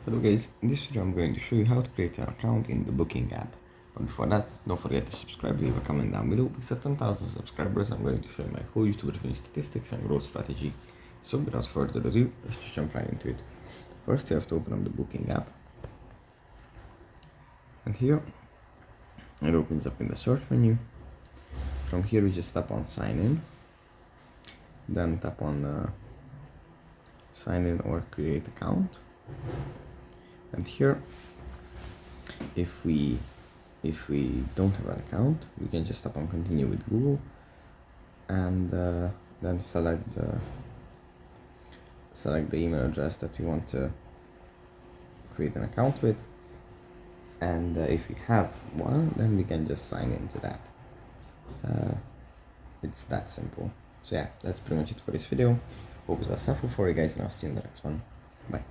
Hello guys, in this video I'm going to show you how to create an account in the Booking app. But before that, don't forget to subscribe, leave a comment down below. Because at 10,000 subscribers I'm going to show you my whole YouTube revenue statistics and growth strategy. So without further ado, let's just jump right into it. First you have to open up the Booking app. And here it opens up in the search menu. From here we just tap on sign in. Then tap on sign in or create account. And here, if we don't have an account, we can just tap on continue with Google, and then select the email address that we want to create an account with. And if we have one, then we can just sign into that. It's that simple. So yeah, that's pretty much it for this video. Hope it was helpful for you guys, and I'll see you in the next one. Bye.